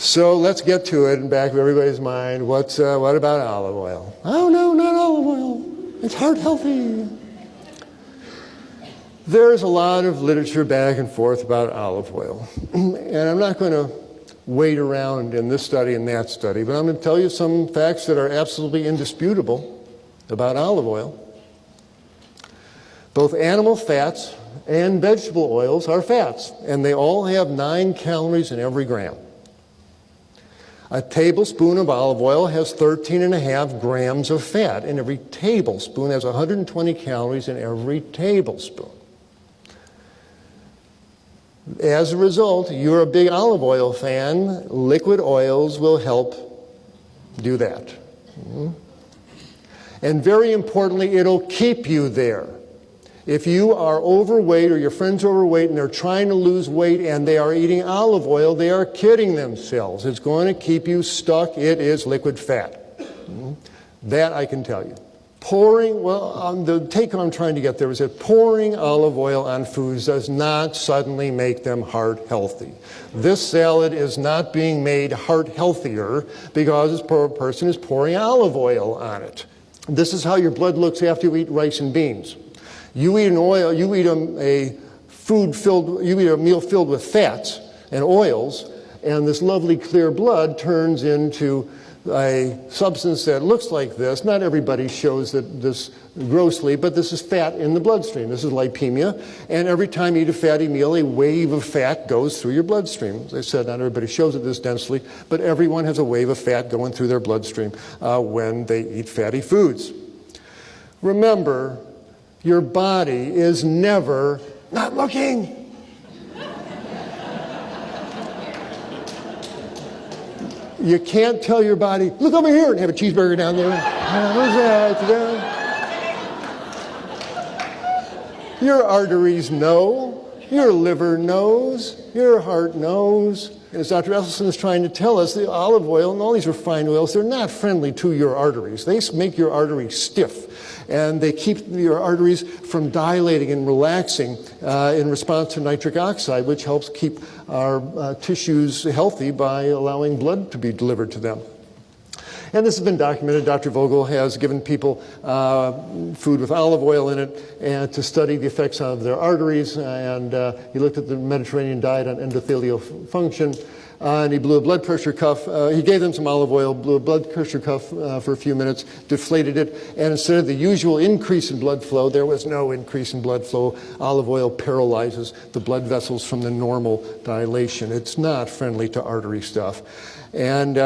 So let's get to it in the back of everybody's mind. What about olive oil? Oh, no, not olive oil. It's heart healthy. There's a lot of literature back and forth about olive oil. And I'm not going to wait around in this study and that study, but I'm going to tell you some facts that are absolutely indisputable about olive oil. Both animal fats and vegetable oils are fats, and they all have 9 calories in every gram. A tablespoon of olive oil has 13.5 grams of fat, and every tablespoon has 120 calories in every tablespoon. As a result, you're a big olive oil fan. Liquid oils will help do that. And very importantly, it'll keep you there. If you are overweight or your friend's overweight and they're trying to lose weight and they are eating olive oil, they are kidding themselves. It's going to keep you stuck. It is liquid fat. That I can tell you. The take home I'm trying to get there is that pouring olive oil on foods does not suddenly make them heart healthy. This salad is not being made heart healthier because this poor person is pouring olive oil on it. This is how your blood looks after you eat rice and beans. You eat a meal filled with fats and oils, and this lovely clear blood turns into a substance that looks like this. Not everybody shows this grossly, but this is fat in the bloodstream. This is lipemia, and every time you eat a fatty meal, a wave of fat goes through your bloodstream. As I said, not everybody shows it this densely, but everyone has a wave of fat going through their bloodstream when they eat fatty foods. Remember, your body is never not looking. You can't tell your body, look over here and have a cheeseburger down there. What's that? Your arteries know, your liver knows, your heart knows. And as Dr. Esselstyn is trying to tell us, the olive oil and all these refined oils, they're not friendly to your arteries. They make your arteries stiff. And they keep your arteries from dilating and relaxing in response to nitric oxide, which helps keep our tissues healthy by allowing blood to be delivered to them. And this has been documented. Dr. Vogel has given people food with olive oil in it and to study the effects of their arteries. And he looked at the Mediterranean diet on endothelial function. And he blew a blood pressure cuff. He gave them some olive oil, blew a blood pressure cuff for a few minutes, deflated it, and instead of the usual increase in blood flow, there was no increase in blood flow. Olive oil paralyzes the blood vessels from the normal dilation. It's not friendly to artery stuff. And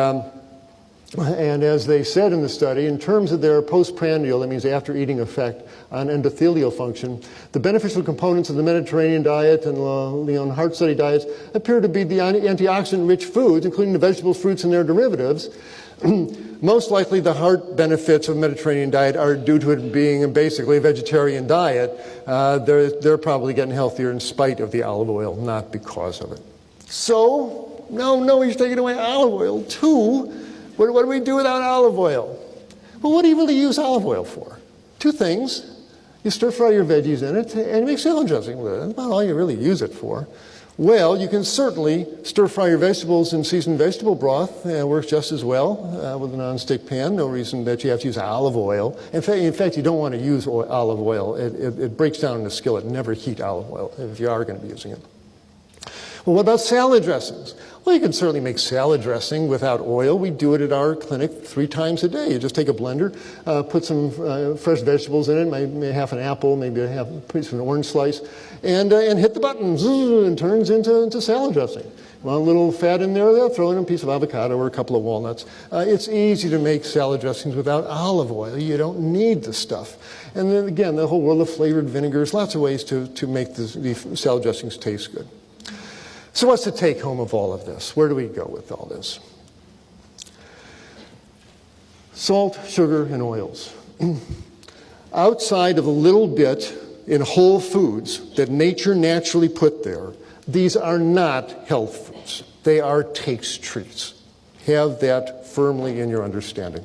as they said in the study, in terms of their postprandial, that means after eating effect on endothelial function, the beneficial components of the Mediterranean diet and the heart study diets appear to be the antioxidant-rich foods, including the vegetables, fruits, and their derivatives. Most likely the heart benefits of the Mediterranean diet are due to it being basically a vegetarian diet. They're probably getting healthier in spite of the olive oil, not because of it. So, no, he's taking away olive oil too. What do we do without olive oil? Well, what do you really use olive oil for? 2 things. You stir fry your veggies in it and you make salad dressing with it. That's about all you really use it for. Well, you can certainly stir fry your vegetables in seasoned vegetable broth. It works just as well with a nonstick pan. No reason that you have to use olive oil. In fact, you don't want to use olive oil. It breaks down in the skillet. Never heat olive oil if you are going to be using it. Well, what about salad dressings? Well, you can certainly make salad dressing without oil. We do it at our clinic 3 times a day. You just take a blender, put some fresh vegetables in it, maybe half an apple, maybe a piece of an orange slice, and hit the button, and turns into salad dressing. Want a little fat in there, throw in a piece of avocado or a couple of walnuts. It's easy to make salad dressings without olive oil. You don't need the stuff. And then again, the whole world of flavored vinegars, lots of ways to make these salad dressings taste good. So what's the take home of all of this? Where do we go with all this? Salt, sugar, and oils. Outside of a little bit in whole foods that nature naturally put there, these are not health foods. They are taste treats. Have that firmly in your understanding.